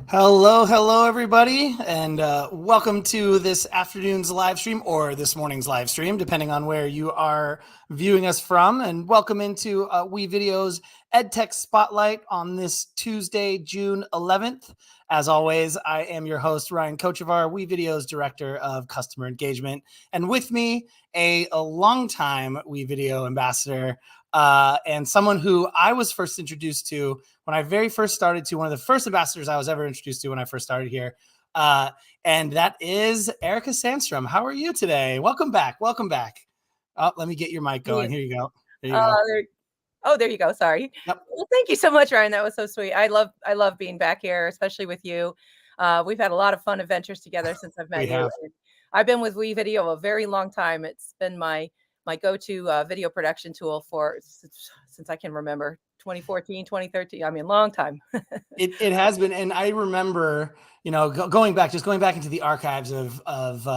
Hello, hello, everybody, and welcome to this afternoon's live stream or this morning's live stream, depending on where you are viewing us from. And welcome into WeVideo's EdTech Spotlight on this Tuesday, June 11th. As always, I am your host, Ryan Kochevar, WeVideo's Director of Customer Engagement. And with me, a longtime WeVideo ambassador, and someone who I was first introduced to when I very first started, to one of the first ambassadors I was ever introduced to when I first started here. And that is Erika Sandstrom. How are you today? Welcome back. Welcome back. Oh, let me get your mic going. Here you go. There you go. There you go. Sorry. Yep. Well, thank you so much, Ryan. That was so sweet. I love being back here, especially with you. We've had a lot of fun adventures together since I've met you. I've been with WeVideo a very long time. It's been my go-to video production tool since I can remember. 2014, 2013. I mean, long time. It has been. And I remember, going back into the archives of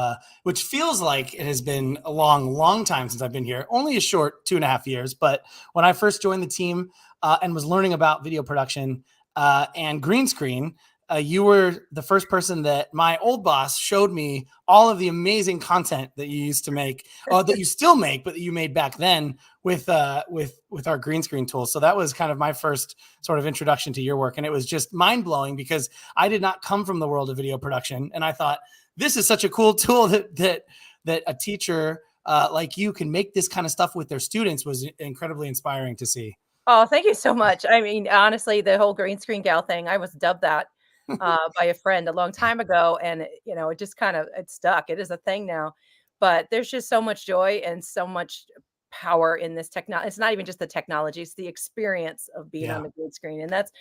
which feels like it has been a long time since I've been here, only a short 2.5 years. But when I first joined the team and was learning about video production and green screen, you were the first person that my old boss showed me all of the amazing content that you used to make, that you still make, but that you made back then with our green screen tools. So that was kind of my first sort of introduction to your work. And it was just mind blowing because I did not come from the world of video production. And I thought, this is such a cool tool that a teacher like you can make this kind of stuff with their students. Was incredibly inspiring to see. Oh, thank you so much. I mean, honestly, the whole green screen gal thing, I was dubbed that by a friend a long time ago. And, it just it stuck. It is a thing now. But there's just so much joy and so much power in this technology. It's not even just the technology, it's the experience of being on the green screen. And that's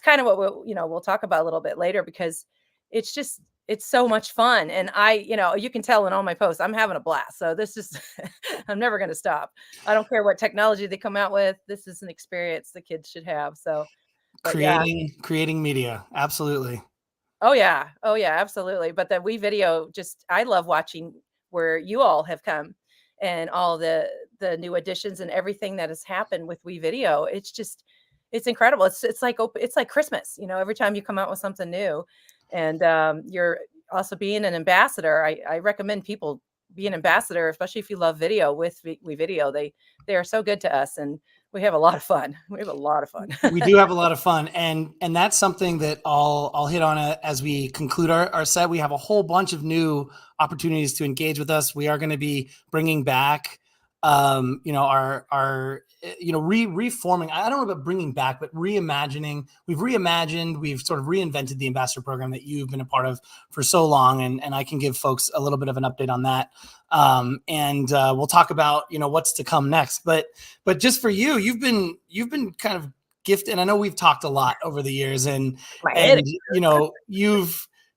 kind of what we'll talk about a little bit later, because it's so much fun. And you can tell in all my posts, I'm having a blast. So this is, I'm never going to stop. I don't care what technology they come out with. This is an experience the kids should have. So creating media. Absolutely. Oh yeah, absolutely. But the WeVideo, I love watching where you all have come and all the new additions and everything that has happened with WeVideo. It's incredible. It's like Christmas, every time you come out with something new. And you're also being an ambassador. I recommend people be an ambassador, especially if you love video with WeVideo. They are so good to us, and we have a lot of fun. We do have a lot of fun. And that's something that I'll hit on as we conclude our set. We have a whole bunch of new opportunities to engage with us. We are going to be bringing back, reforming. I don't know about bringing back, but reimagining. We've sort of reinvented the ambassador program that you've been a part of for so long. And I can give folks a little bit of an update on that. And we'll talk about, what's to come next. But just for you, you've been kind of gifted. And I know we've talked a lot over the years, and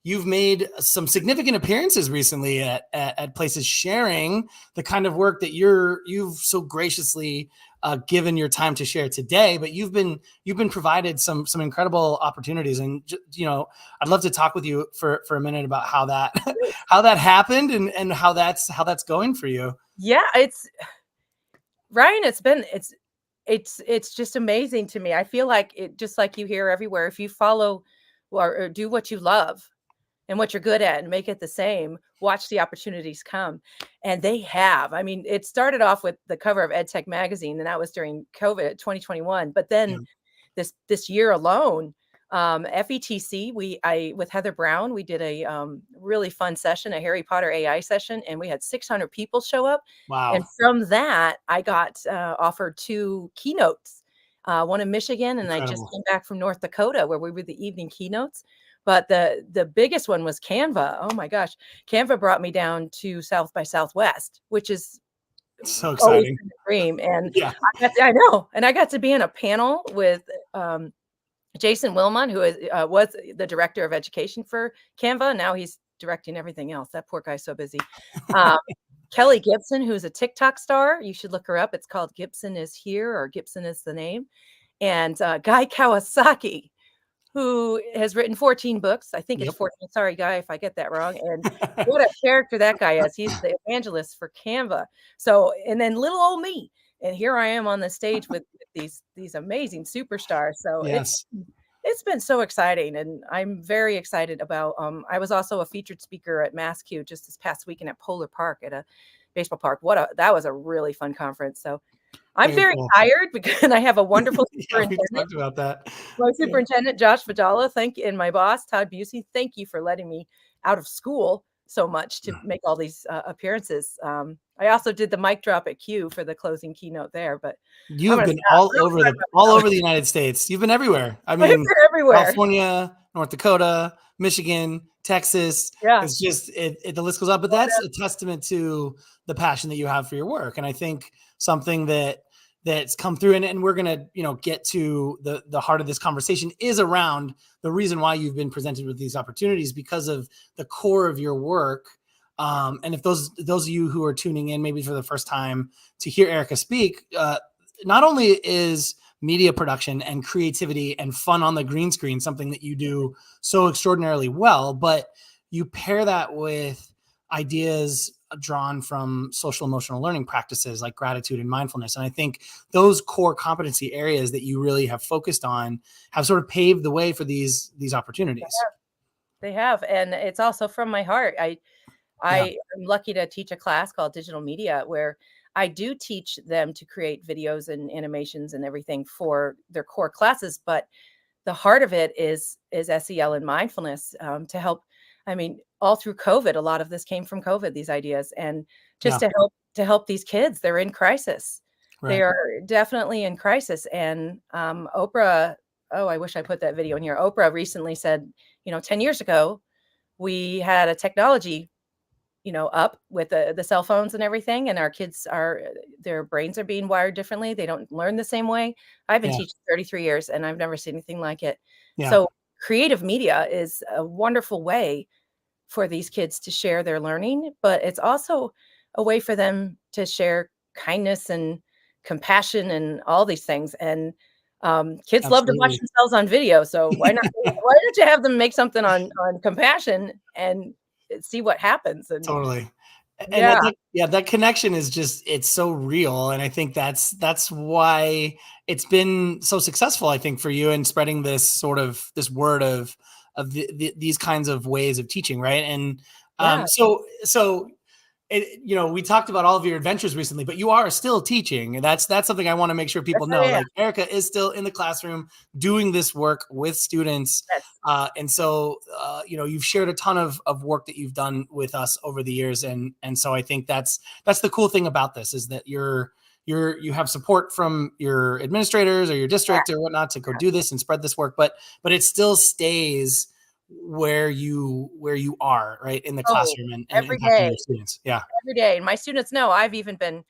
you've made some significant appearances recently at places, sharing the kind of work that you've so graciously given your time to share today. But you've been provided some incredible opportunities, and I'd love to talk with you for a minute about how that happened and how that's going for you. Yeah, it's Ryan. It's just amazing to me. I feel like it, just like you hear everywhere, if you follow or do what you love and what you're good at and make it the same, watch the opportunities come. And they have. I mean, it started off with the cover of EdTech magazine, and that was during COVID 2021. But then this year alone, FETC, with Heather Brown, we did a really fun session, a Harry Potter AI session, and we had 600 people show up. Wow. And from that, I got offered 2 keynotes, one in Michigan, and Incredible. I just came back from North Dakota, where we were the evening keynotes. But the biggest one was Canva. Oh my gosh. Canva brought me down to South by Southwest, which is so exciting. Dream. And I know. And I got to be in a panel with Jason Wilmot, who was the director of education for Canva. Now he's directing everything else. That poor guy's so busy. Kelly Gibson, who's a TikTok star. You should look her up. It's called Gibson is Here, or Gibson is the name. And Guy Kawasaki, who has written 14 books. I think it's 14. Sorry, Guy, if I get that wrong. And what a character that guy is. He's the evangelist for Canva. So, and then little old me. And here I am on the stage with these amazing superstars. So It's been so exciting, and I'm very excited about, I was also a featured speaker at MassQ just this past weekend at Polar Park at a baseball park. That was a really fun conference. So I'm Very very cool. tired because I have a wonderful Yeah, we've superintendent. talked about that. My Yeah. superintendent, Josh Vidala, and my boss, Todd Busey, thank you for letting me out of school so much to make all these appearances. I also did the mic drop at Q for the closing keynote there, but I'm You've going to been stop. I'm all really over the United States. You've been everywhere. I I've mean, been everywhere. California, North Dakota, Michigan, Texas. Yeah. It's just the list goes on. But that's a testament to the passion that you have for your work. And I think something that's come through, and we're gonna get to the heart of this conversation, is around the reason why you've been presented with these opportunities, because of the core of your work. And if those of you who are tuning in maybe for the first time to hear Erika speak, not only is media production and creativity and fun on the green screen something that you do so extraordinarily well, but you pair that with ideas drawn from social emotional learning practices like gratitude and mindfulness. And I think those core competency areas that you really have focused on have sort of paved the way for these opportunities. They have, and it's also from my heart. Yeah. I am lucky to teach a class called digital media where I do teach them to create videos and animations and everything for their core classes, but the heart of it is SEL and mindfulness, to help. I mean, all through COVID, a lot of this came from COVID, these ideas, and just Yeah. to help these kids. They're in crisis. They Right. are definitely in crisis. And Oprah, oh, I wish I put that video in here. Oprah recently said, 10 years ago, we had a technology up with the cell phones and everything, and our kids their brains are being wired differently. They don't learn the same way. I've been Yeah. teaching 33 years and I've never seen anything like it. Yeah. So creative media is a wonderful way for these kids to share their learning, but it's also a way for them to share kindness and compassion and all these things. And kids love to watch Absolutely. themselves on video, so why don't you have them make something on compassion and see what happens? And Totally. And yeah, that connection is just, it's so real. And I think that's why it's been so successful, I think, for you in spreading this word of these kinds of ways of teaching. Right. And yeah, so we talked about all of your adventures recently, but you are still teaching. And that's something I want to make sure yes, people I know. am. Like, Erika is still in the classroom doing this work with students. Yes. And so, you've shared a ton of work that you've done with us over the years. And so I think that's the cool thing about this, is that you have support from your administrators or your district or whatnot to go do this and spread this work, but it still stays where you are, right, in the Oh, classroom and every impacting day, your students. Yeah. every day. And my students know I've even been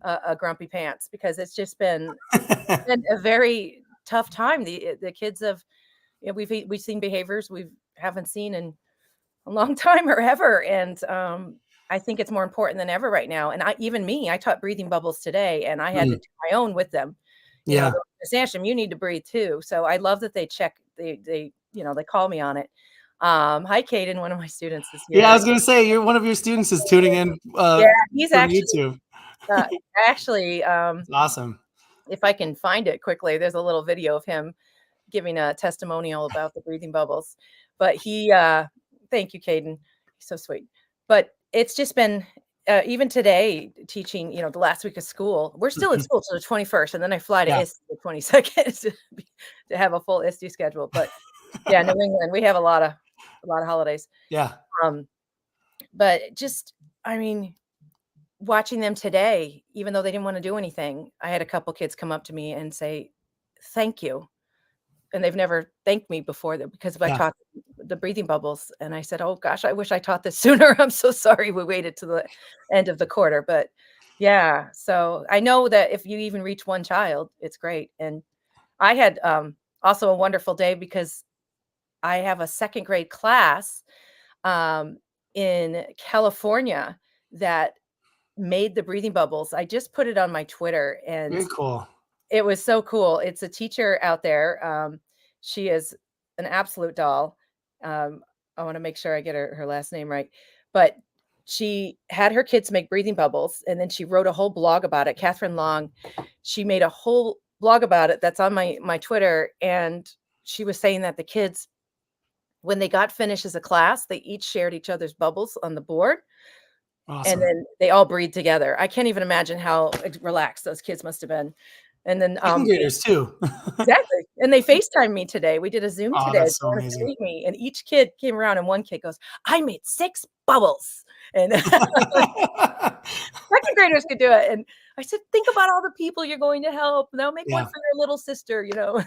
a grumpy pants because it's just been a very tough time. The kids have, we've seen behaviors we haven't seen in a long time or ever. And I think it's more important than ever right now. And I taught breathing bubbles today, and I had to Mm, do my own with them. yeah. Miss Asham, you need to breathe too. So I love that they call me on it. Hi, Caden, one of my students this Yeah, I year. was gonna say, one of your students is tuning in Yeah, he's from actually YouTube. uh, actually, It's awesome. if I can find it quickly, there's a little video of him giving a testimonial about the breathing bubbles. But thank you, Caden. He's so sweet. But it's just been, even today, teaching, the last week of school. We're still in school till the 21st, and then I fly to Yeah. ISTE the 22nd to have a full ISTE schedule. But yeah, New England, we have a lot of holidays. Yeah. Um, but just, I mean, watching them today, even though they didn't want to do anything, I had a couple kids come up to me and say, "Thank you." And they've never thanked me before that because I Yeah. taught the breathing bubbles. And I said, "Oh gosh, I wish I taught this sooner. I'm so sorry we waited to the end of the quarter." But yeah, so I know that if you even reach one child, it's great. And I had also a wonderful day because I have a second grade class um, in California that made the breathing bubbles. I just put it on my Twitter, and Very cool. it was so cool. It's a teacher out there. She is an absolute doll. Um, I want to make sure I get her last name right. But she had her kids make breathing bubbles, and then she wrote a whole blog about it. Catherine Long, she made a whole blog about it that's on my Twitter, and she was saying that the kids, when they got finished as a class, they each shared each other's bubbles on the board, and Awesome. then they all breathed together. I can't even imagine how relaxed those kids must have been. And then, Second graders too. exactly, and they FaceTimed me today. We did a Zoom Oh, today. They that's so wanted to amazing. meet me, and each kid came around, and one kid goes, "I made 6 bubbles." And second graders could do it, and I said, "Think about all the people you're going to help. Now make one Yeah, for your little sister," you know?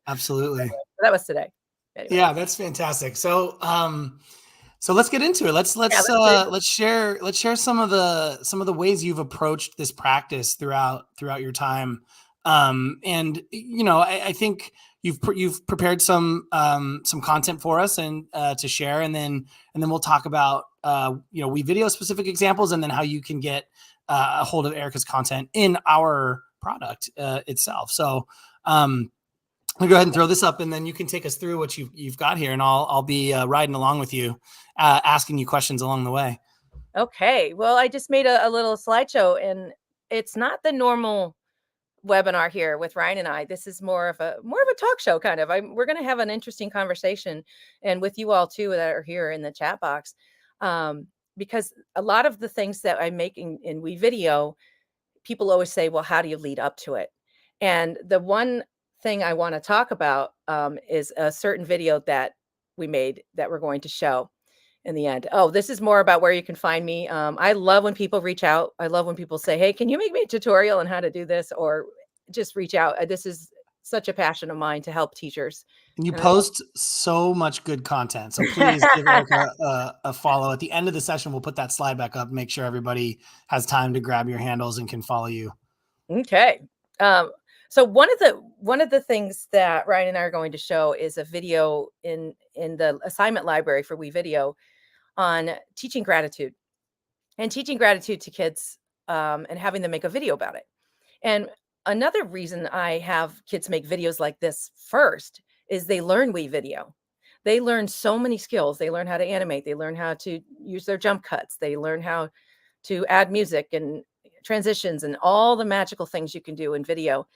absolutely. That was today. Anyway. Yeah, that's fantastic. So, so let's get into it. Yeah, let's get into Let's share some of the ways you've approached this practice throughout your time. And you know, I think you've prepared some content for us and to share, and then we'll talk about you know, we video specific examples, and then how you can get a hold of Erika's content in our product itself. So. I'll go ahead and throw this up, and then you can take us through what you've got here, and I'll be riding along with you, asking you questions along the way. Okay. Well, I just made a little slideshow, and it's not the normal webinar here with Ryan and I. This is more of a talk show kind of. We're going to have an interesting conversation, and with you all too that are here in the chat box, because a lot of the things that I'm making in We Video, people always say, "Well, how do you lead up to it?" And the one thing I want to talk about is a certain video that we made that we're going to show in the end. Oh, this is more about where you can find me. I love when people reach out. I love when people say, "Hey, can you make me a tutorial on how to do this?" Or just reach out. This is such a passion of mine to help teachers. And you And I love post so much good content, so please give Erika a follow. At the end of the session, we'll put that slide back up. Make sure everybody has time to grab your handles and can follow you. Okay. Um, so one of the things that Ryan and I are going to show is a video in the assignment library for We Video on teaching gratitude to kids, and having them make a video about it. And another reason I have kids make videos like this first is they learn We Video. They learn so many skills. They learn how to animate. They learn how to use their jump cuts. They learn how to add music and transitions and all the magical things you can do in video.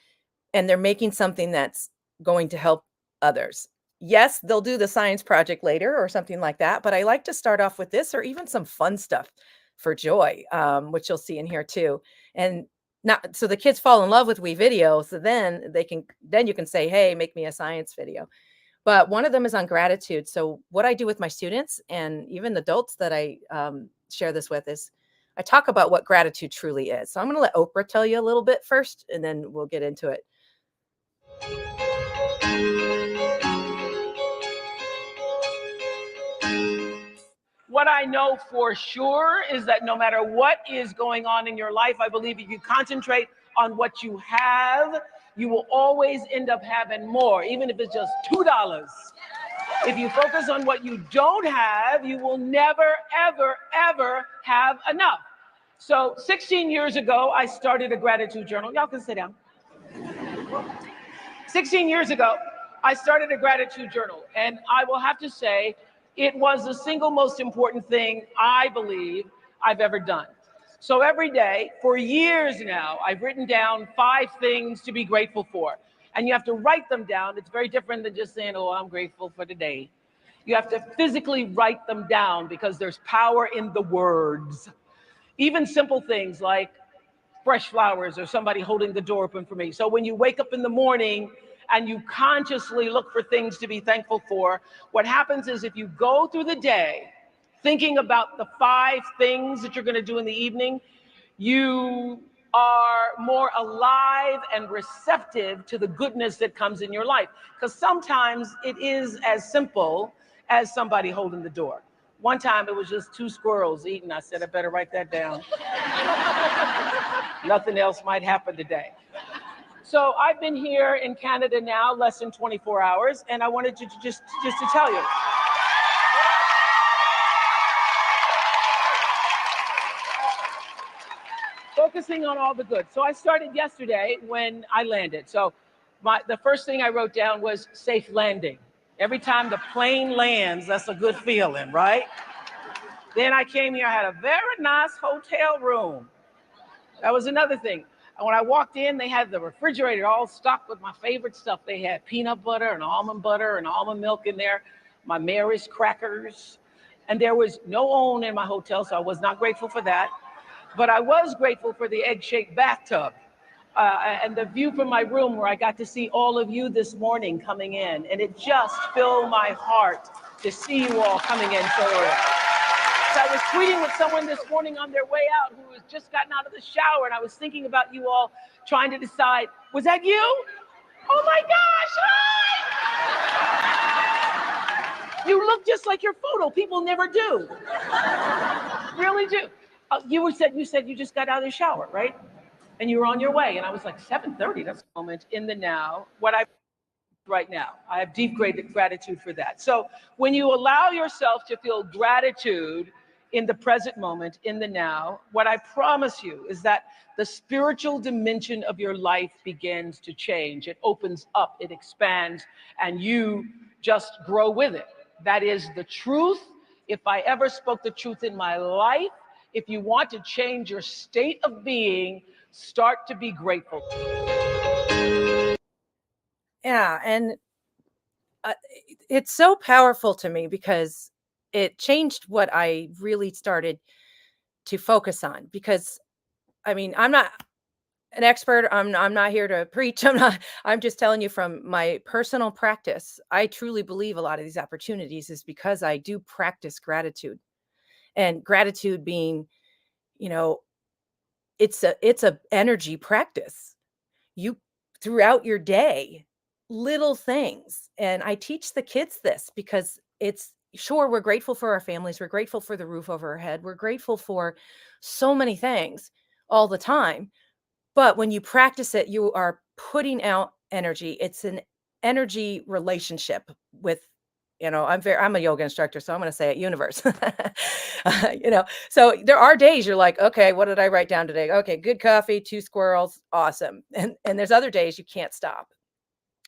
And they're making something that's going to help others. Yes, they'll do the science project later or something like that, but I like to start off with this or even some fun stuff for joy, which you'll see in here too. And not so the kids fall in love with We Video, so then you can say, "Hey, make me a science video." But one of them is on gratitude. So what I do with my students and even adults that I share this with is I talk about what gratitude truly is. So I'm going to let Oprah tell you a little bit first, and then we'll get into it. What I know for sure is that no matter what is going on in your life, I believe if you concentrate on what you have, you will always end up having more, even if it's just $2. If you focus on what you don't have, you will never, ever, ever have enough. So 16 years ago, I started a gratitude journal. Y'all can sit down. 16 years ago, I started a gratitude journal, and I will have to say, it was the single most important thing I believe I've ever done. So every day, for years now, I've written down 5 things to be grateful for. And you have to write them down. It's very different than just saying, "Oh, I'm grateful for today." You have to physically write them down because there's power in the words. Even simple things like fresh flowers or somebody holding the door open for me. So when you wake up in the morning and you consciously look for things to be thankful for, what happens is if you go through the day thinking about the 5 things that you're going to do in the evening, you are more alive and receptive to the goodness that comes in your life. Because sometimes it is as simple as somebody holding the door. One time it was just 2 squirrels eating. I said, I better write that down. Nothing else might happen today. So I've been here in Canada now less than 24 hours, and I wanted to just to tell you. Focusing on all the good. So I started yesterday when I landed. So the first thing I wrote down was safe landing. Every time the plane lands, that's a good feeling, right? Then I came here, I had a very nice hotel room. That was another thing. And when I walked in, they had the refrigerator all stocked with my favorite stuff. They had peanut butter and almond milk in there, my Mary's crackers. And there was no OWN in my hotel, so I was not grateful for that. But I was grateful for the egg-shaped bathtub and the view from my room where I got to see all of you this morning coming in. And it just filled my heart to see you all coming in so early. So I was tweeting with someone this morning on their way out who has just gotten out of the shower, and I was thinking about you all trying to decide, was that you? Oh my gosh, hi! You look just like your photo. People never do. Really do. You said you just got out of the shower, right? And you were on your way. And I was like, 7:30, that's a moment in the now. Right now, I have deep gratitude for that. So when you allow yourself to feel gratitude in the present moment, in the now, what I promise you is that the spiritual dimension of your life begins to change. It opens up, it expands, and you just grow with it. That is the truth. If I ever spoke the truth in my life, if you want to change your state of being, start to be grateful. Yeah, and it's so powerful to me because it changed what I really started to focus on. Because I mean, I'm not an expert. I'm not here to preach. I'm just telling you from my personal practice. I truly believe a lot of these opportunities is because I do practice gratitude, and gratitude being, you know, it's a energy practice. You throughout your day, little things. And I teach the kids this because it's sure we're grateful for our families, we're grateful for the roof over our head, we're grateful for so many things all the time. But when you practice it, you are putting out energy. It's an energy relationship with, I'm a yoga instructor, so I'm going to say it, universe. So there are days you're like, okay, what did I write down today? Okay, good coffee, 2 squirrels, awesome. And there's other days you can't stop.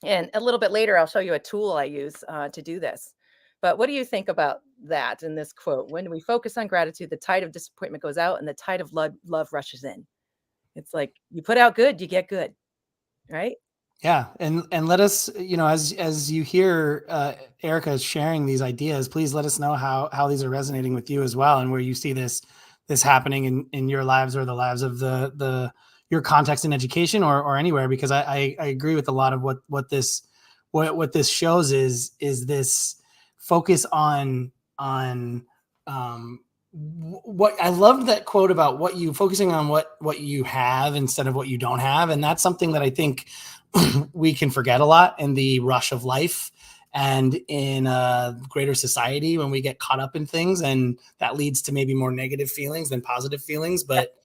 And a little bit later, I'll show you a tool I use to do this. But what do you think about that in this quote? When we focus on gratitude, the tide of disappointment goes out and the tide of love rushes in. It's like you put out good, you get good, right? Yeah, and let us, as you hear Erika sharing these ideas, please let us know how these are resonating with you as well, and where you see this happening in your lives or the lives of your context in education or anywhere. Because I agree with a lot of what this shows is this focus on what I loved that quote about focusing on what you have instead of what you don't have, and that's something that I think we can forget a lot in the rush of life and in greater society when we get caught up in things, and that leads to maybe more negative feelings than positive feelings. But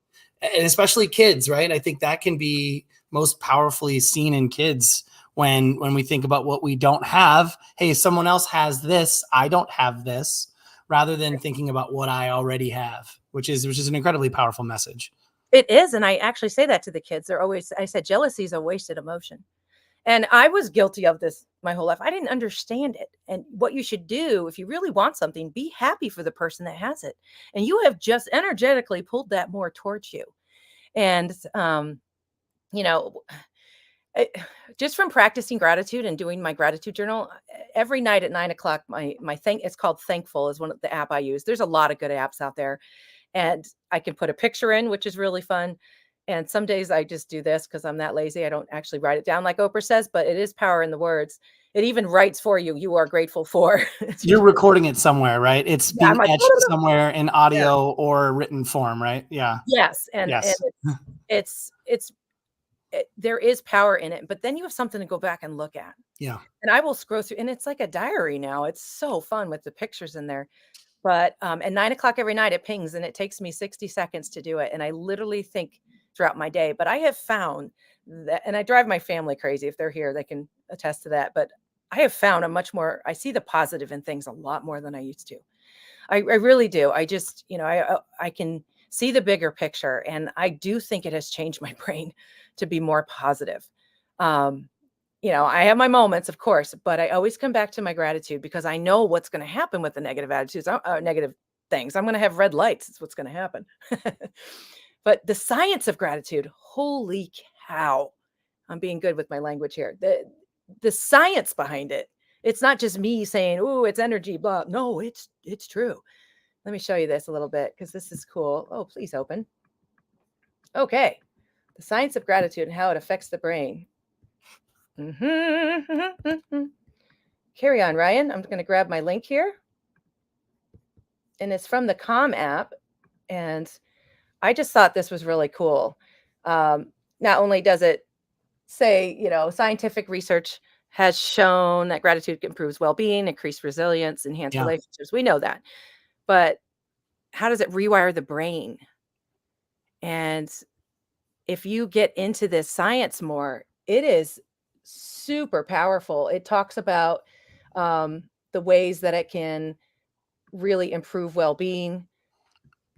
and especially kids, right? I think that can be most powerfully seen in kids when we think about what we don't have. Hey, someone else has this, I don't have this, rather than thinking about what I already have, which is an incredibly powerful message. It is. And I actually say that to the kids. I said, jealousy is a wasted emotion. And I was guilty of this my whole life. I didn't understand it. And what you should do, if you really want something, be happy for the person that has it. And you have just energetically pulled that more towards you. And, just from practicing gratitude and doing my gratitude journal every night at 9:00, it's called Thankful is one of the app I use. There's a lot of good apps out there. And I can put a picture in, which is really fun. And some days I just do this because I'm that lazy. I don't actually write it down like Oprah says, but it is power in the words. It even writes for you. You are grateful for. You're recording it somewhere, right? It's being like, etched somewhere in audio or written form, right? Yeah. Yes. And Yes. there is power in it, but then you have something to go back and look at. Yeah. And I will scroll through, and it's like a diary now. It's so fun with the pictures in there. But at 9:00 every night, it pings, and it takes me 60 seconds to do it. And I literally think throughout my day. But I have found that, and I drive my family crazy. If they're here, they can attest to that. But I have found I see the positive in things a lot more than I used to. I really do. I just, I can see the bigger picture. And I do think it has changed my brain to be more positive. I have my moments, of course, but I always come back to my gratitude because I know what's going to happen with the negative attitudes, negative things. I'm going to have red lights. It's what's going to happen. But the science of gratitude, holy cow. I'm being good with my language here. The science behind it. It's not just me saying, "Oh, it's energy, blah." No, it's true. Let me show you this a little bit because this is cool. Oh, please open. Okay. The science of gratitude and how it affects the brain. Carry on, Ryan. I'm going to grab my link here. And it's from the Calm app. And I just thought this was really cool. Not only does it say, scientific research has shown that gratitude improves well-being, increase resilience, enhance relationships. We know that. But how does it rewire the brain? And if you get into this science more, it is super powerful. It talks about the ways that it can really improve well-being.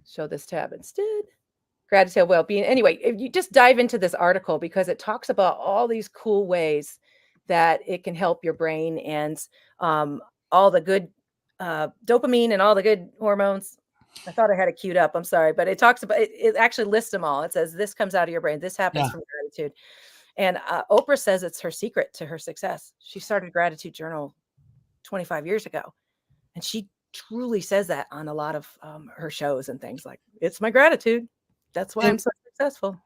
Show this tab instead. Gratitude, well-being. Anyway, if you just dive into this article because it talks about all these cool ways that it can help your brain and all the good dopamine and all the good hormones. I thought I had it queued up. I'm sorry, but it talks about it actually lists them all. It says this comes out of your brain. This happens from gratitude. And Oprah says it's her secret to her success. She started Gratitude Journal 25 years ago. And she truly says that on a lot of her shows and things like, it's my gratitude. That's why I'm so successful.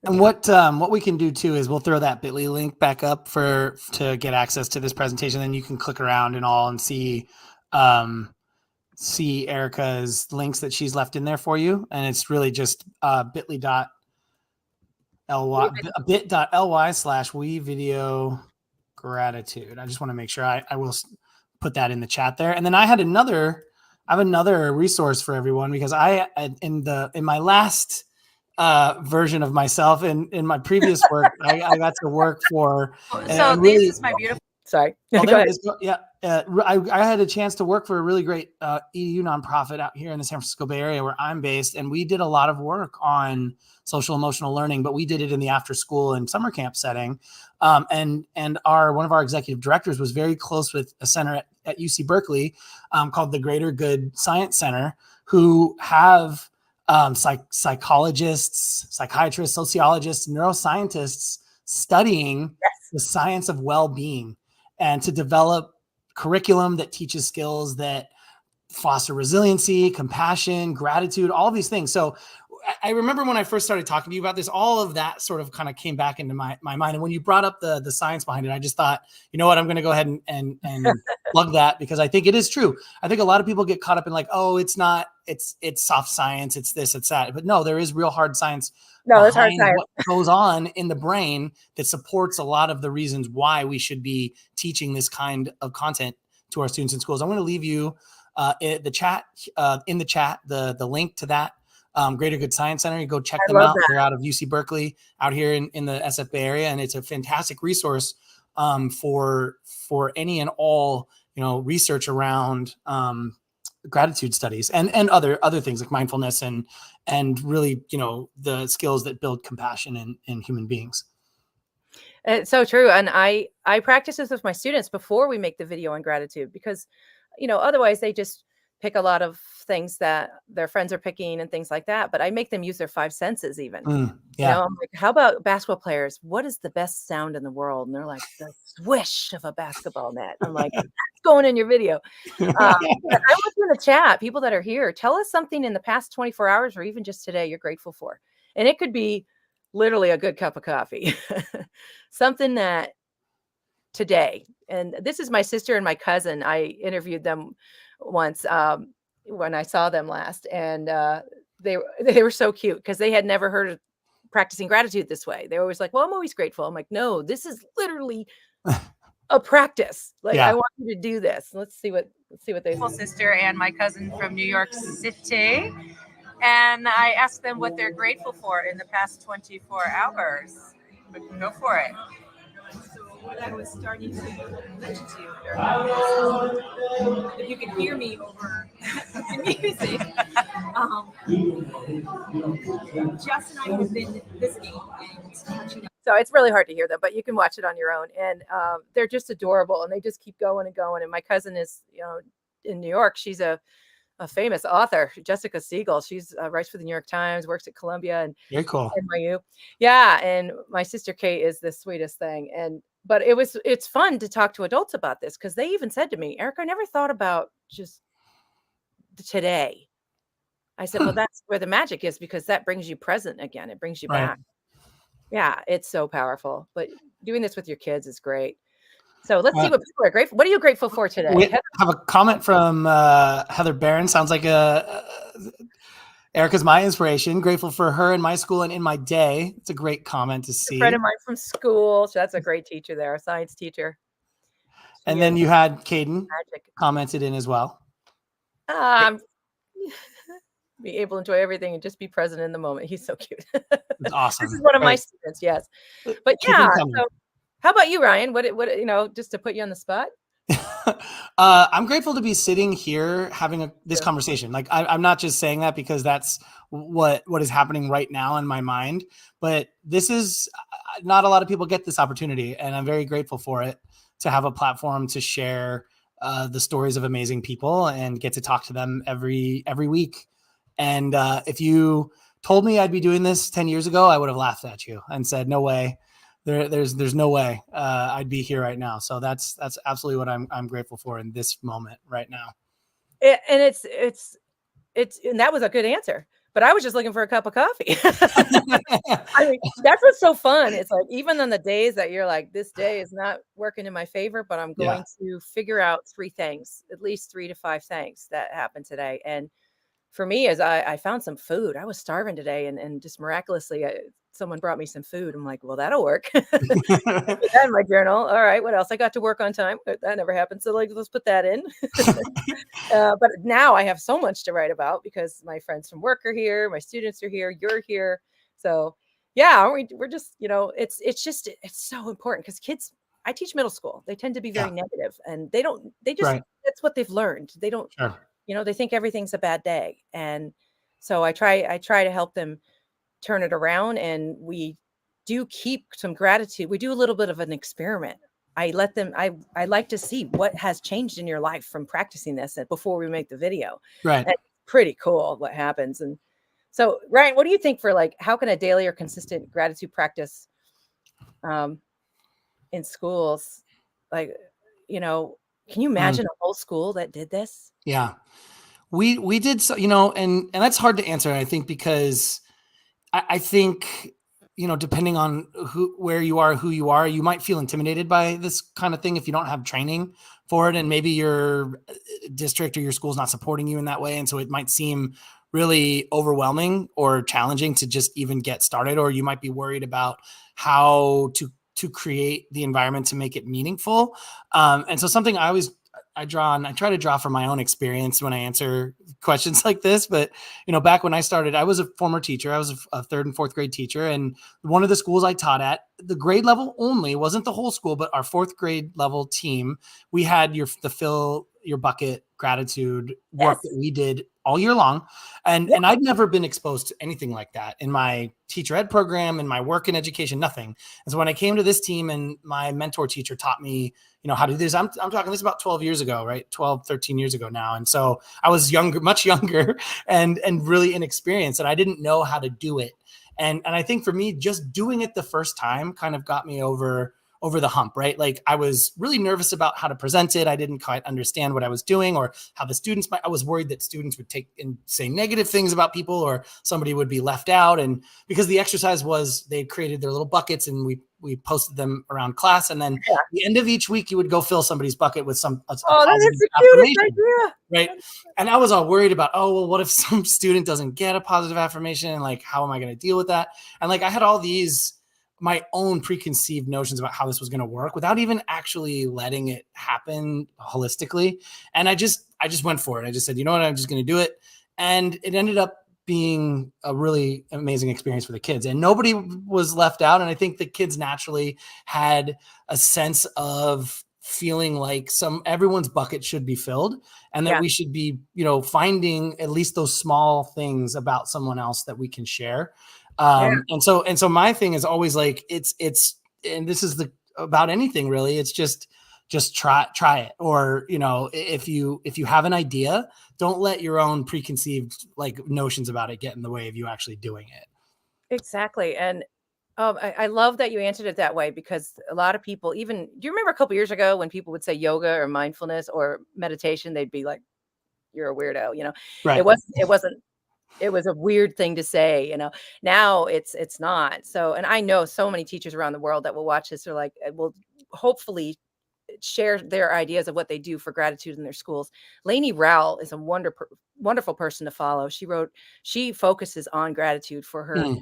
And what we can do too is we'll throw that bit.ly link back up to get access to this presentation. Then you can click around and all and see Erika's links that she's left in there for you. And it's really just bit.ly/we video gratitude. I just want to make sure I will put that in the chat there. And then I have another resource for everyone because in my last version of myself in my previous work, I got to work for. So this is my beautiful. Sorry. I had a chance to work for a really great EDU nonprofit out here in the San Francisco Bay Area where I'm based, and we did a lot of work on social emotional learning, but we did it in the after school and summer camp setting. And one of our executive directors was very close with a center at UC Berkeley called the Greater Good Science Center, who have psychologists, psychiatrists, sociologists, neuroscientists studying the science of well-being and to develop curriculum that teaches skills that foster resiliency, compassion, gratitude, all these things. So I remember when I first started talking to you about this, all of that sort of kind of came back into my mind. And when you brought up the science behind it, I just thought, you know what, I'm going to go ahead and plug that because I think it is true. I think a lot of people get caught up in like, oh, it's not, it's soft science, it's this, it's that. But no, there is real hard science. No, it's hard science. What goes on in the brain that supports a lot of the reasons why we should be teaching this kind of content to our students in schools. I'm going to leave you in the chat, the link to that Greater Good Science Center. You go check them out. They're out of UC Berkeley out here in the SF Bay Area. And it's a fantastic resource for any and all, research around gratitude studies and other things like mindfulness and really, the skills that build compassion in human beings. It's so true. And I practice this with my students before we make the video on gratitude because, otherwise they just pick a lot of things that their friends are picking and things like that. But I make them use their 5 senses even. I'm like, how about basketball players? What is the best sound in the world? And they're like, the swish of a basketball net. I'm like, that's going in your video. I want you in the chat, people that are here, tell us something in the past 24 hours or even just today you're grateful for. And it could be literally a good cup of coffee, something that today, and this is my sister and my cousin. I interviewed them once when I saw them last, and they were so cute because they had never heard of practicing gratitude this way. They were always like, well, I'm always grateful. I'm like, no, this is literally a practice. Like, I want you to do this. Let's see what they say. Sister and my cousin from New York City. And I asked them what they're grateful for in the past 24 hours. But go for it. So what I was starting to mention to you, Erika, if you could hear me over the music, Jess and I have been visiting and touching up. So it's really hard to hear them, but you can watch it on your own. And they're just adorable, and they just keep going and going. And my cousin is, in New York. She's a a famous author, Jessica Siegel. She's writes for the New York Times, works at Columbia and Very cool. NYU. Yeah, and my sister Kate is the sweetest thing. But it's fun to talk to adults about this because they even said to me, Erica, I never thought about just today. I said, well, that's where the magic is because that brings you present again. It brings you Right. back. Yeah, it's so powerful. But doing this with your kids is great. So let's see what people are grateful. What are you grateful for today? We have a comment from Heather Barron. Sounds like Erica's my inspiration. Grateful for her in my school and in my day. It's a great comment to see. A friend of mine from school. So that's a great teacher there, a science teacher. And then you had Caden commented in as well. Be able to enjoy everything and just be present in the moment. He's so cute. It's awesome. This is one of my students, yes. But yeah, so how about you, Ryan? What just to put you on the spot? I'm grateful to be sitting here having this conversation. Like I'm not just saying that because that's what is happening right now in my mind, but this is not a lot of people get this opportunity, and I'm very grateful for it to have a platform to share the stories of amazing people and get to talk to them every week. And if you told me I'd be doing this 10 years ago, I would have laughed at you and said, no way. There's no way I'd be here right now. So that's absolutely what I'm grateful for in this moment right now. And and that was a good answer, but I was just looking for a cup of coffee. I mean, that's what's so fun. It's like, even on the days that you're like, this day is not working in my favor, but I'm going to figure out 3 things, at least 3 to 5 things that happened today. And for me, as I found some food, I was starving today, and just miraculously, someone brought me some food. I'm like, well, that'll work. Put that in my journal. All right, what else? I got to work on time. That never happened. So let's put that in. But now I have so much to write about because my friends from work are here, my students are here, you're here. So yeah, we're just, it's so important because kids, I teach middle school. They tend to be very negative, and that's what they've learned. They don't. Sure. They think everything's a bad day. And so I try to help them turn it around, and we do keep some gratitude. We do a little bit of an experiment. I like to see what has changed in your life from practicing this before we make the video. Right. And it's pretty cool what happens. And so, Ryan, what do you think for how can a daily or consistent gratitude practice in schools, can you imagine a whole school that did this? Yeah. We did so, and that's hard to answer. I think because I think, depending on where you are, who you are, you might feel intimidated by this kind of thing if you don't have training for it. And maybe your district or your school's not supporting you in that way. And so it might seem really overwhelming or challenging to just even get started, or you might be worried about how to create the environment to make it meaningful. And so something I try to draw from my own experience when I answer questions like this. But, back when I started, I was a former teacher. I was a 3rd and 4th grade teacher. And one of the schools I taught at, the grade level only, wasn't the whole school, but our 4th grade level team, we had the fill your bucket gratitude work that we did all year long. And I'd never been exposed to anything like that in my teacher ed program, in my work in education, nothing. And so when I came to this team and my mentor teacher taught me, how to do this, I'm talking this about 12 years ago, right? 12, 13 years ago now. And so I was much younger and really inexperienced, and I didn't know how to do it. And I think for me, just doing it the first time kind of got me over the hump, right? Like I was really nervous about how to present it. I didn't quite understand what I was doing or how the students I was worried that students would take and say negative things about people, or somebody would be left out. And because the exercise was, they created their little buckets and we posted them around class. And then at the end of each week, you would go fill somebody's bucket with some that's the cutest idea. Right. And I was all worried about, what if some student doesn't get a positive affirmation? And how am I going to deal with that? And I had all these my own preconceived notions about how this was going to work without even actually letting it happen holistically. And I just went for it. I just said, you know what, I'm just going to do it. And it ended up being a really amazing experience for the kids, and nobody was left out. And I think the kids naturally had a sense of feeling like everyone's bucket should be filled, and that we should be, finding at least those small things about someone else that we can share. And so my thing is always it's, and this is about anything really. It's just just try it. Or, you know, if you have an idea, don't let your own preconceived like notions about it get in the way of you actually doing it. Exactly. And I love that you answered it that way, because a lot of people, even, do you remember a couple years ago when people would say yoga or mindfulness or meditation, they'd be like, you're a weirdo, you know. Right. It was a weird thing to say, you know. Now it's not. So, and I know so many teachers around the world that will watch this are like, will hopefully share their ideas of what they do for gratitude in their schools. Lainey Rowell is a wonderful person to follow. She focuses on gratitude for her Mm.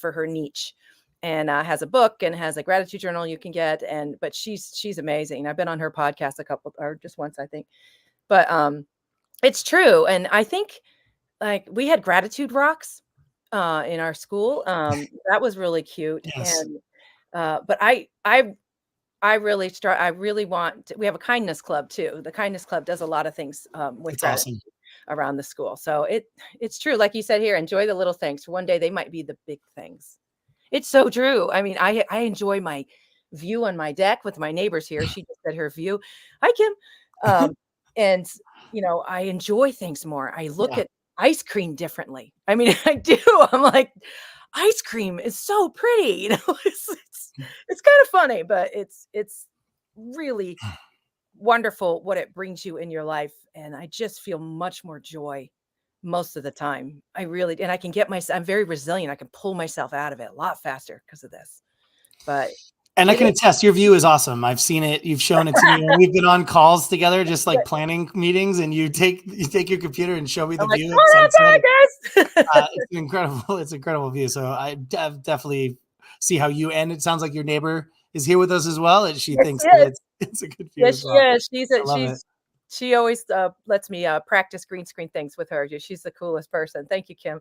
for her niche, and has a book and has a gratitude journal you can get. But she's amazing. I've been on her podcast just once, I think. But it's true. And I think, like, we had gratitude rocks in our school. That was really cute. Yes. And but I really we have a kindness club too. The kindness club does a lot of things with It's gratitude awesome. around the school. So it's true. Like you said here, enjoy the little things. One day they might be the big things. It's so true. I mean, I enjoy my view on my deck with my neighbors here. She just said her view. Hi, Kim. And you know, I enjoy things more. I look Yeah. at ice cream differently. I mean, I do. I'm like, ice cream is so pretty. You know, it's kind of funny, but it's really wonderful what it brings you in your life. And I just feel much more joy most of the time. And I can I'm very resilient. I can pull myself out of it a lot faster because of this. But And I it can is. attest, your view is awesome. I've seen it. You've shown it to me. When we've been on calls together, just like planning meetings, and you take your computer and show me the I'm like, view at oh sunset. my God, It's an incredible view. So I definitely see how you, and it sounds like your neighbor is here with us as well, and she Yes, thinks she that is. it's a good view Yes, as she well. is. I love it. She always lets me practice green screen things with her. She's the coolest person. Thank you, Kim.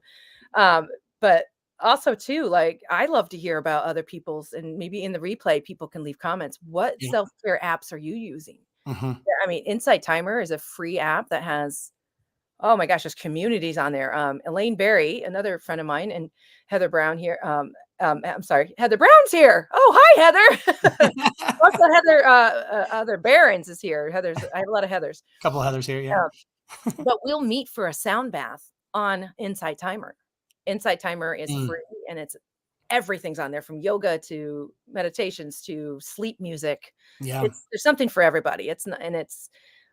But also too, like, I love to hear about other people's, and maybe in the replay, people can leave comments. What Yeah. self-care apps are you using? Mm-hmm. I mean, Insight Timer is a free app that has, oh my gosh, there's communities on there. Elaine Berry, another friend of mine, and Heather Brown here. I'm sorry, Heather Brown's here. Oh, hi, Heather. Also, Heather Barons is here. I have a lot of Heathers. Couple of Heathers here, yeah. But we'll meet for a sound bath on Insight Timer. Insight Timer is Mm. free, and everything's on there, from yoga to meditations to sleep music. Yeah. There's something for everybody.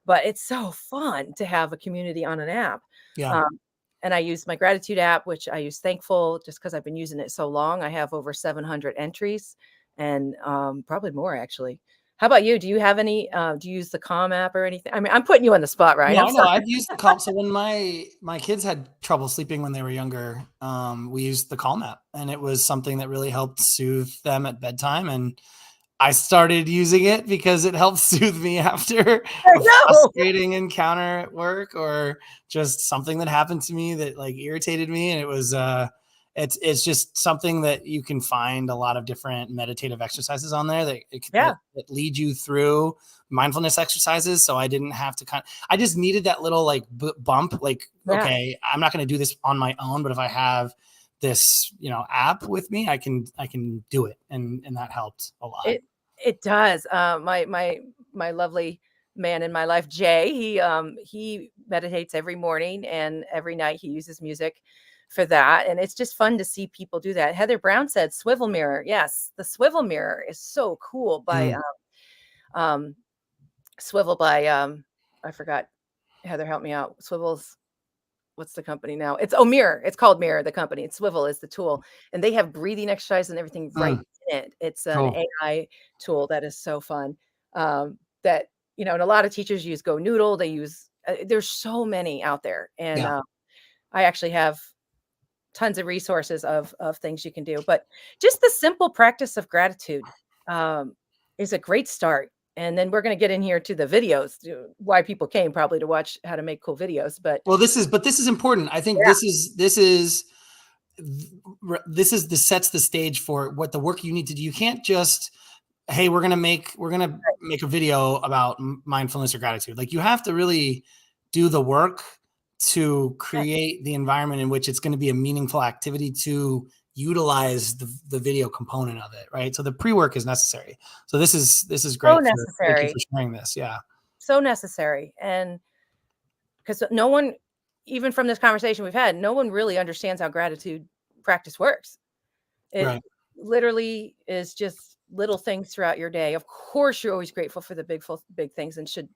But it's so fun to have a community on an app. Yeah. And I use my gratitude app, which I use Thankful, just because I've been using it so long. I have over 700 entries, and probably more, actually. How about you? Do you have any? Do you use the Calm app or anything? I mean, I'm putting you on the spot, right? No, I know. I've used the Calm. So when my kids had trouble sleeping when they were younger, we used the Calm app, and it was something that really helped soothe them at bedtime. And I started using it because it helped soothe me after a frustrating encounter at work, or just something that happened to me that like irritated me. And it was it's just something that you can find a lot of different meditative exercises on there that lead you through mindfulness exercises. So I didn't have to I just needed that little like bump, like, okay, I'm not going to do this on my own, but if I have this, you know, app with me, I can do it. And that helped a lot. It does. My lovely man in my life, Jay, he meditates every morning, and every night he uses music for that. And it's just fun to see people do that. Heather Brown said swivel mirror. Yes, the swivel mirror is so cool by Swivel by I forgot. Heather, help me out. Swivels, what's the company now? It's Mirror. It's called Mirror, the company. It's Swivel is the tool. And they have breathing exercise and everything right in it. It's an AI tool that is so fun. That, you know, and a lot of teachers use Go Noodle. They use there's so many out there. And I actually have tons of resources of things you can do. But just the simple practice of gratitude is a great start. And then we're going to get in here to the videos, why people came probably to watch how to make cool videos. But this is important. I think this sets the stage for what the work you need to do. You can't just, hey, we're going to make a video about mindfulness or gratitude. Like, you have to really do the work to create the environment in which it's going to be a meaningful activity to utilize the video component of it, right? So the pre-work is necessary. So this is So great. Thank you necessary. for sharing this. Yeah. So necessary. And because no one, even from this conversation we've had, no one really understands how gratitude practice works. It Right. literally is just little things throughout your day. Of course, you're always grateful for the big things and should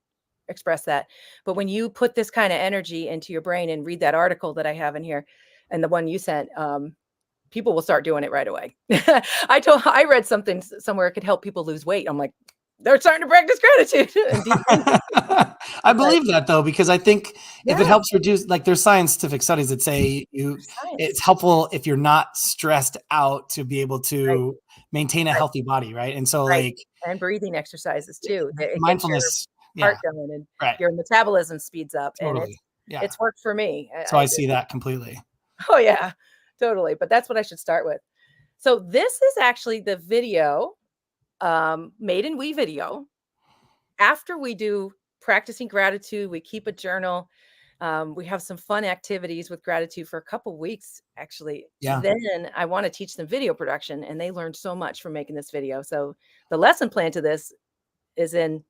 express that. But when you put this kind of energy into your brain and read that article that I have in here and the one you sent, people will start doing it right away. I read something somewhere it could help people lose weight. I'm like, they're starting to practice gratitude. I believe that though, because I think if it Yeah, helps reduce, like there's scientific studies that say it's science. helpful if you're not stressed out to be able Right, to maintain a right, healthy body, right? And so right. like And breathing exercises too. It gets your mindfulness, heart yeah, going and right, your metabolism speeds up. And totally, yeah. it's worked for me. So I see that completely. Oh yeah, totally. But that's what I should start with. So this is actually the video, made in We Video. After we do practicing gratitude, we keep a journal. We have some fun activities with gratitude for a couple weeks, actually. Yeah. Then I want to teach them video production, and they learned so much from making this video. So the lesson plan to this is in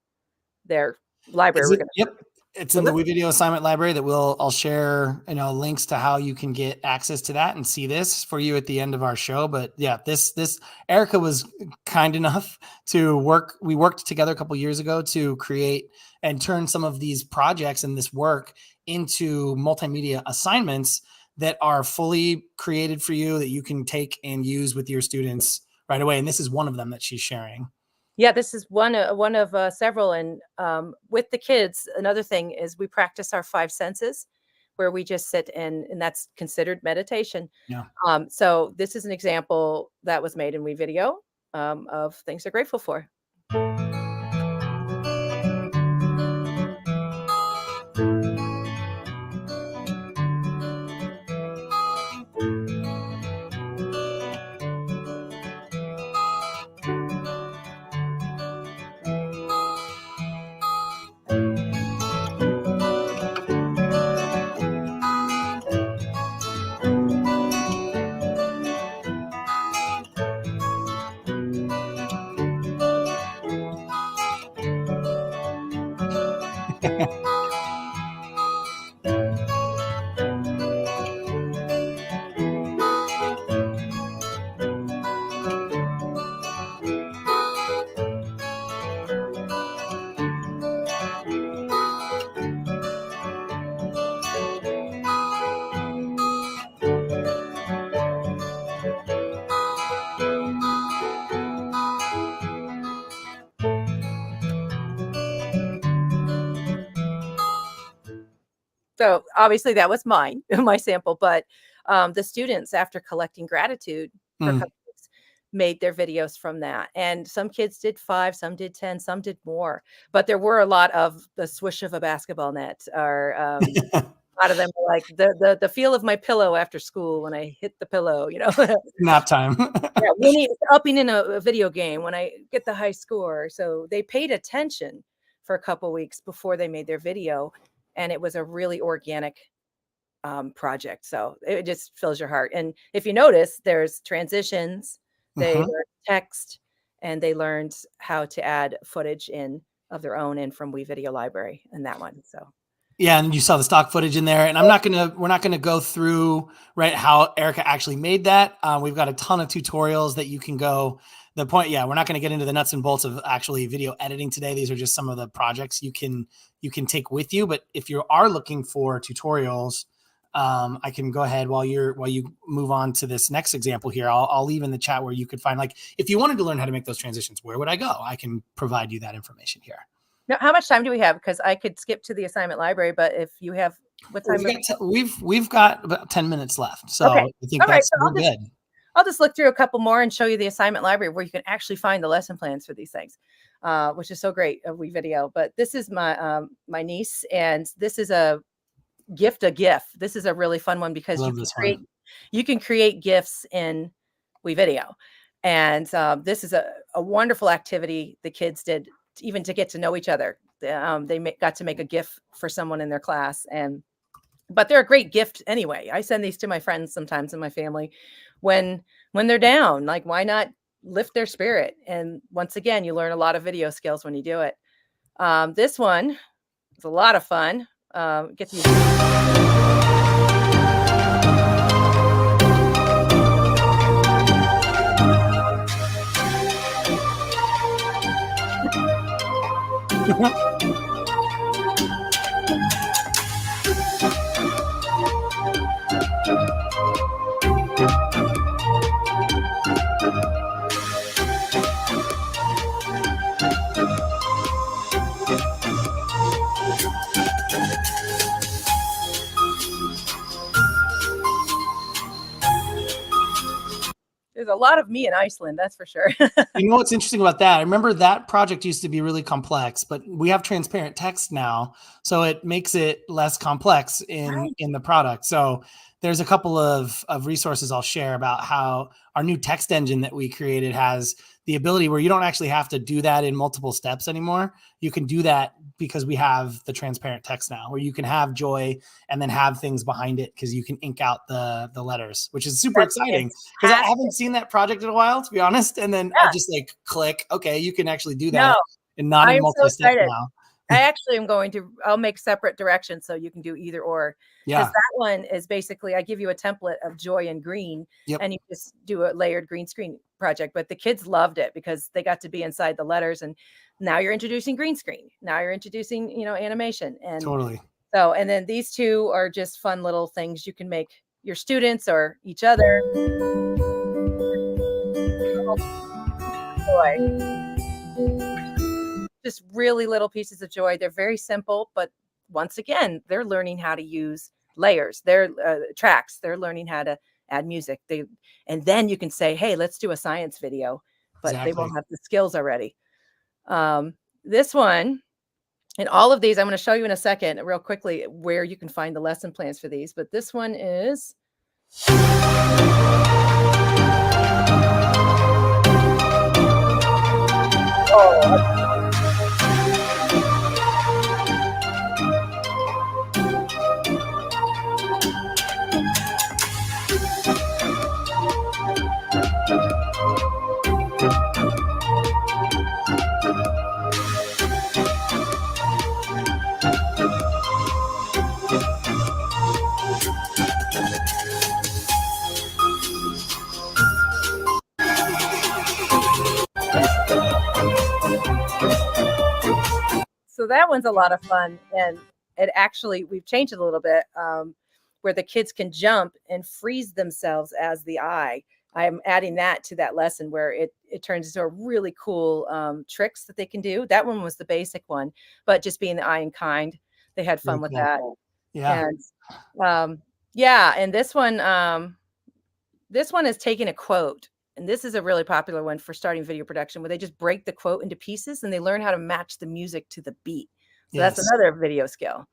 their library. Is We're it? going Yep. It's to in the listen. We Video assignment library that I'll share, links to how you can get access to that and see this for you at the end of our show. But yeah, this Erica was kind enough to we worked together a couple years ago to create and turn some of these projects and this work into multimedia assignments that are fully created for you that you can take and use with your students right away. And this is one of them that she's sharing. Yeah, this is one of several. And with the kids, another thing is we practice our five senses, where we just sit and that's considered meditation. Yeah. So this is an example that was made in We Video, of things they're grateful for. So obviously that was mine, my sample, but the students, after collecting gratitude for a Mm. couple weeks, made their videos from that. And some kids did 5, some did 10, some did more. But there were a lot of the swish of a basketball net, or a lot of them were like the feel of my pillow after school when I hit the pillow, Nap time. Yeah, winning, upping in a video game when I get the high score. So they paid attention for a couple weeks before they made their video, and it was a really organic project. So it just fills your heart. And if you notice, there's transitions, they Mhm. learned text, and they learned how to add footage in of their own in from We Video Library and that one. So Yeah, and you saw the stock footage in there, and we're not gonna go through right how Erica actually made that. We've got a ton of tutorials that you can go. Yeah, we're not gonna get into the nuts and bolts of actually video editing today. These are just some of the projects you can take with you. But if you are looking for tutorials, I can go ahead while you move on to this next example here. I'll leave in the chat where you could find, like, if you wanted to learn how to make those transitions, where would I go? I can provide you that information here. now, how much time do we have? Because I could skip to the assignment library, but if you have, what time? We've got about 10 minutes left, so Okay. I think All right. we're good. I'll just look through a couple more and show you the assignment library where you can actually find the lesson plans for these things, which is so great of We Video. But this is my my niece, and this is a gift a GIF. This is a really fun one because Love this one. you can create GIFs in We Video, and this is a wonderful activity the kids did even to get to know each other. They got to make a GIF for someone in their class, and but they're a great gift anyway. I send these to my friends sometimes in my family when they're down. Like, why not lift their spirit? And once again, you learn a lot of video skills when you do it. This one is a lot of fun. Get these. There's a lot of me in Iceland, that's for sure. You know what's interesting about that? I remember that project used to be really complex, but we have transparent text now, so it makes it less complex in the product. So there's a couple of resources I'll share about how our new text engine that we created has the ability where you don't actually have to do that in multiple steps anymore. You can do that because we have the transparent text now, where you can have joy and then have things behind it because you can ink out the letters, which is super exciting because I haven't seen that project in a while, to be honest. And then I just like click, okay, you can actually do that and not in multi-step now. I actually am I'll make separate directions so you can do either or. Because that one is basically, I give you a template of joy and green and you just do a layered green screen project. But the kids loved it because they got to be inside the letters, and now you're introducing green screen. Now you're introducing, animation. And totally. So, and then these two are just fun little things you can make your students or each other. Just really little pieces of joy. They're very simple, but once again, they're learning how to use layers. They're tracks. They're learning how to add music. And then you can say, hey, let's do a science video, but they won't have the skills already. This one, and all of these, I'm going to show you in a second real quickly where you can find the lesson plans for these, but this one is so that one's a lot of fun, and it actually, we've changed it a little bit, where the kids can jump and freeze themselves as the eye. I'm adding that to that lesson where it turns into a really cool tricks that they can do. That one was the basic one, but just being the eye and kind, they had fun with that. Yeah. And and this one is taking a quote. And this is a really popular one for starting video production, where they just break the quote into pieces and they learn how to match the music to the beat. So that's another video skill.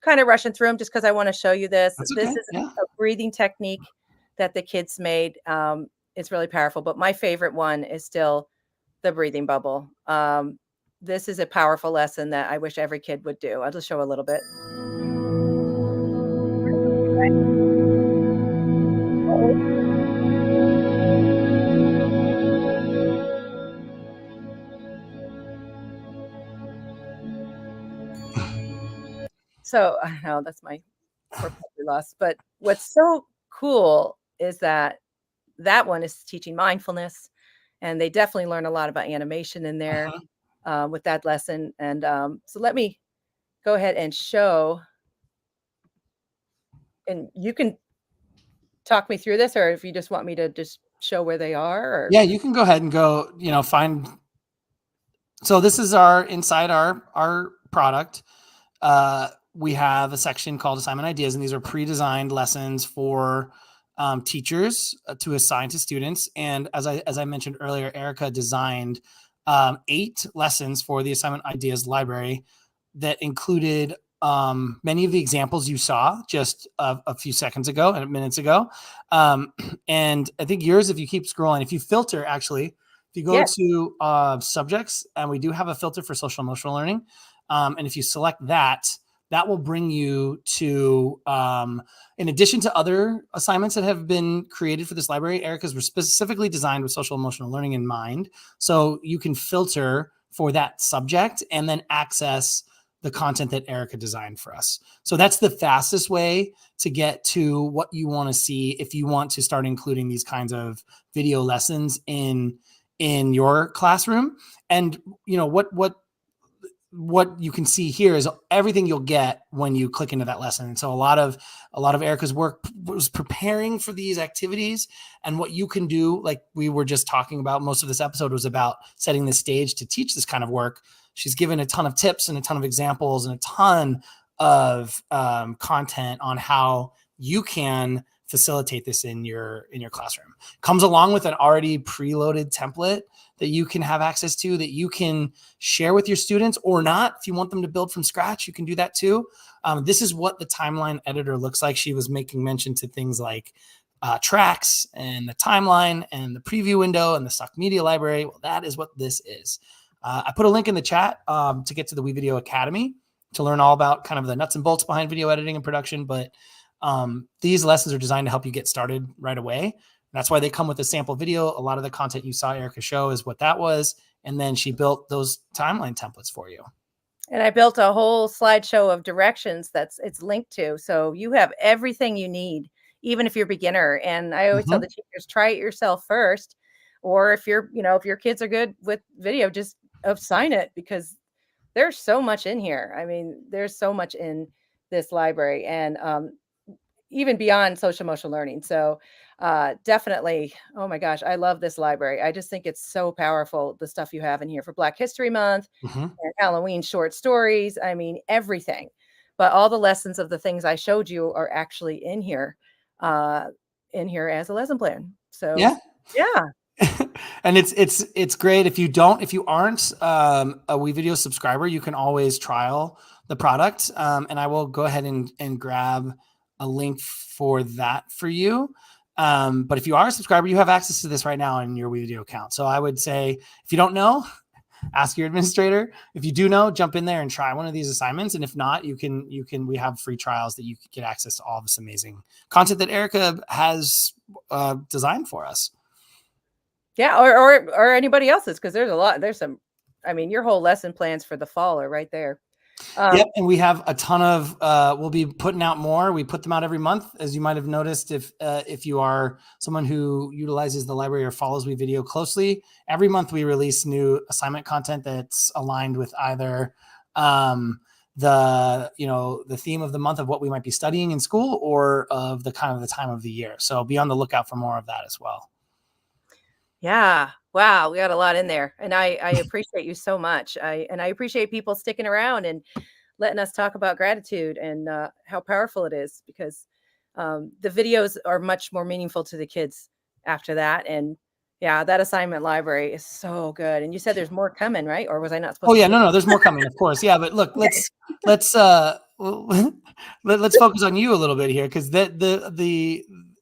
Kind of rushing through them just because I want to show you this. This is a breathing technique that the kids made. It's really powerful, but my favorite one is still the breathing bubble. This is a powerful lesson that I wish every kid would do. I'll just show a little bit. So I know that's my poor puppy loss, but what's so cool is that one is teaching mindfulness, and they definitely learn a lot about animation in there with that lesson. And so let me go ahead and show, and you can talk me through this, or if you just want me to just show where they are. Or... Yeah, you can go ahead and go, find. So this is inside our product. We have a section called Assignment Ideas, and these are pre-designed lessons for teachers to assign to students. And as I mentioned earlier, Erika designed 8 lessons for the Assignment Ideas Library that included many of the examples you saw just a few seconds ago and minutes ago. And I think yours, if you keep scrolling, if you filter, actually, if you go Yes. to subjects, and we do have a filter for social emotional learning. And if you select that, that will bring you to, in addition to other assignments that have been created for this library, Erika's were specifically designed with social emotional learning in mind. So you can filter for that subject and then access the content that Erika designed for us. So that's the fastest way to get to what you want to see if you want to start including these kinds of video lessons in your classroom. And you know what you can see here is everything you'll get when you click into that lesson. And so a lot of Erika's work was preparing for these activities, and what you can do, like we were just talking about, most of this episode was about setting the stage to teach this kind of work. She's given a ton of tips and a ton of examples and a ton of content on how you can facilitate this in your classroom. Comes along with an already preloaded template that you can have access to, that you can share with your students or not. If you want them to build from scratch, you can do that too. This is what the timeline editor looks like. She was making mention to things like tracks and the timeline and the preview window and the stock media library. Well, that is what this is. I put a link in the chat to get to the WeVideo Academy to learn all about kind of the nuts and bolts behind video editing and production. But these lessons are designed to help you get started right away. That's why they come with a sample video. A lot of the content you saw Erika show is what that was. And then she built those timeline templates for you. And I built a whole slideshow of directions it's linked to. So you have everything you need, even if you're a beginner. And I always tell the teachers, try it yourself first. Or if you're, if your kids are good with video, just assign it, because there's so much in here. I mean, there's so much in this library, and even beyond social emotional learning. So definitely, oh my gosh, I love this library. I just think it's so powerful, the stuff you have in here for Black History Month and Halloween short stories. I mean, everything. But all the lessons of the things I showed you are actually in here as a lesson plan. So yeah. And it's great. If you aren't a WeVideo subscriber, you can always trial the product. And I will go ahead and grab a link for that for you. But if you are a subscriber, you have access to this right now in your WeVideo account. So I would say, if you don't know, ask your administrator. If you do know, jump in there and try one of these assignments. And if not, we have free trials that you can get access to all this amazing content that Erika has designed for us. Yeah. Or anybody else's, because there's a lot. There's some, I mean, your whole lesson plans for the fall are right there. Yep, and we have a ton of. We'll be putting out more. We put them out every month, as you might have noticed. If you are someone who utilizes the library or follows WeVideo closely, every month we release new assignment content that's aligned with either the theme of the month of what we might be studying in school, or of the kind of the time of the year. So be on the lookout for more of that as well. Yeah. Wow. We got a lot in there. And I appreciate you so much. I appreciate people sticking around and letting us talk about gratitude and how powerful it is, because the videos are much more meaningful to the kids after that. And yeah, that assignment library is so good. And you said there's more coming, right? Or was I not supposed to? Oh yeah, no, there's more coming, of course. Yeah, but look, let's focus on you a little bit here, because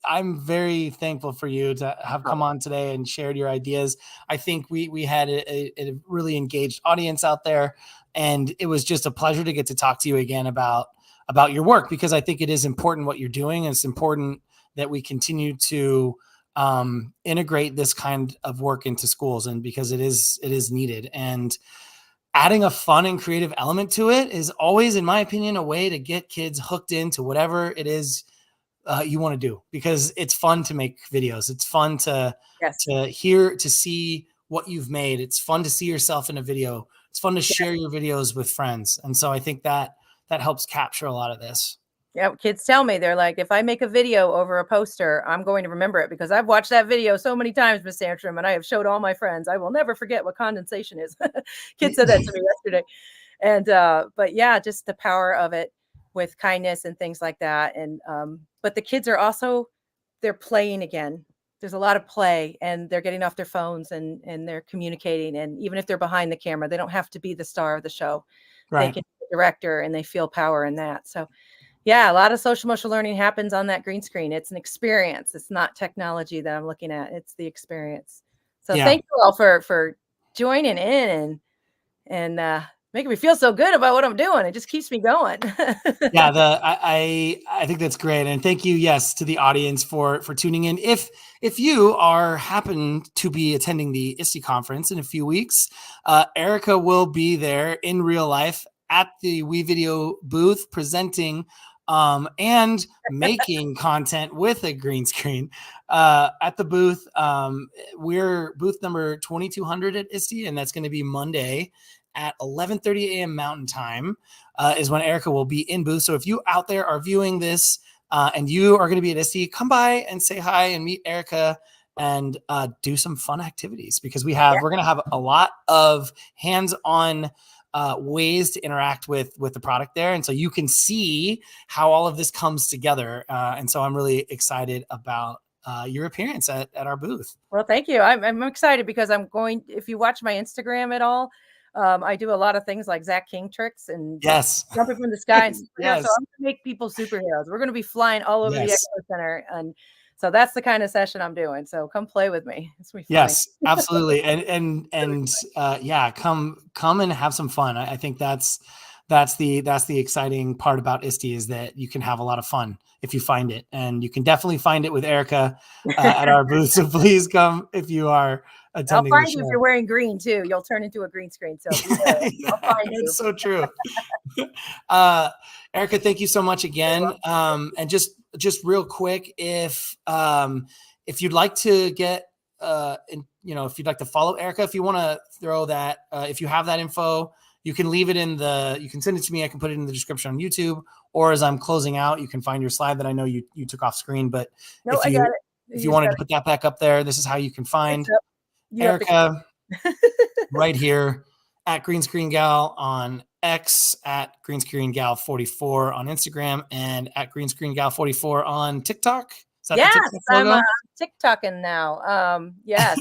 I'm very thankful for you to have come on today and shared your ideas. I think we had a really engaged audience out there, and it was just a pleasure to get to talk to you again about your work, because I think it is important what you're doing. And it's important that we continue to integrate this kind of work into schools, and because it is needed. And adding a fun and creative element to it is always, in my opinion, a way to get kids hooked into whatever it is you want to do, because it's fun to make videos. It's fun to see what you've made. It's fun to see yourself in a video. It's fun to share your videos with friends. And so I think that helps capture a lot of this. Yeah. Kids tell me, they're like, if I make a video over a poster, I'm going to remember it, because I've watched that video so many times, Miss Sandstrom, and I have showed all my friends. I will never forget what condensation is. Kids said that to me yesterday. And, but yeah, just the power of it with kindness and things like that. And, but the kids are also they're playing again. There's a lot of play, and they're getting off their phones and they're communicating. And even if they're behind the camera, they don't have to be the star of the show. They Right. can be the director, and they feel power in that. So yeah, a lot of social emotional learning happens on that green screen. It's an experience. It's not technology that I'm looking at. It's the experience. So Yeah. thank you all for joining in and making me feel so good about what I'm doing. It just keeps me going. Yeah, I think that's great, and thank you, yes, to the audience for tuning in. If you are happen to be attending the ISTE conference in a few weeks, Erika will be there in real life at the WeVideo booth presenting and making content with a green screen at the booth. We're booth number 2200 at ISTE, and that's going to be Monday at 11:30 a.m. Mountain Time. Is when Erika will be in booth. So if you out there are viewing this and you are going to be at ISTE, come by and say hi and meet Erika and do some fun activities, because we're going to have a lot of hands-on ways to interact with the product there. And so you can see how all of this comes together. And so I'm really excited about your appearance at our booth. Well, thank you. I'm excited because if you watch my Instagram at all, I do a lot of things like Zach King tricks and Yes, jumping from the sky and superheroes. yes. So I'm going to make people superheroes. We're going to be flying all over the Yes. Expo Center. And so that's the kind of session I'm doing. So come play with me. It's going to be funny. Yes, absolutely. And yeah, come and have some fun. I think that's the exciting part about ISTE, is that you can have a lot of fun if you find it, and you can definitely find it with Erika at our booth. So please come if you are attending. I'll find you if you're wearing green too. You'll turn into a green screen. So I'll find you. It's so true. Erika, thank you so much again. And just real quick, if you'd like to get if you'd like to follow Erika, if you want to throw that, if you have that info, you can leave it you can send it to me. I can put it in the description on YouTube, or as I'm closing out, you can find your slide that I know you took off screen. But no, I got it. If you wanted to put that back up there, this is how you can find Erika right here at Green Screen Gal on X, at Green Screen Gal 44 on Instagram, and at Green Screen Gal 44 on TikTok. Is that yes, the TikTok logo? I'm TikToking now. Yes,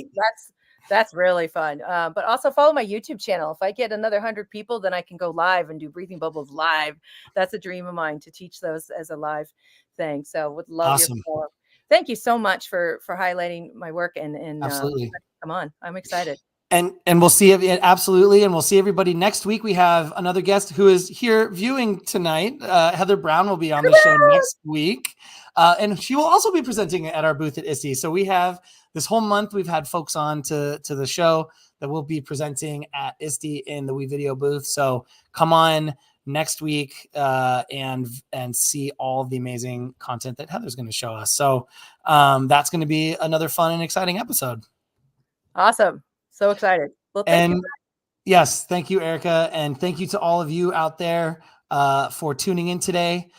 that's really fun. But also follow my YouTube channel. If I get another 100 people, then I can go live and do breathing bubbles live. That's a dream of mine, to teach those as a live thing. So would love your support. Thank you so much for highlighting my work and absolutely. Come on, I'm excited. And we'll see absolutely, and we'll see everybody next week. We have another guest who is here viewing tonight. Heather Brown will be on the show next week, and she will also be presenting at our booth at ISTE. So we have this whole month, we've had folks on to the show that will be presenting at ISTE in the WeVideo booth. So come on next week and see all the amazing content that Heather's going to show us. So that's going to be another fun and exciting episode. Awesome. So excited. Well, thank you. Yes, thank you, Erika. And thank you to all of you out there for tuning in today.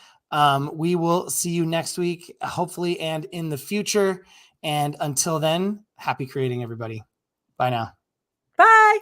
We will see you next week, hopefully, and in the future. And until then, happy creating, everybody. Bye now. Bye.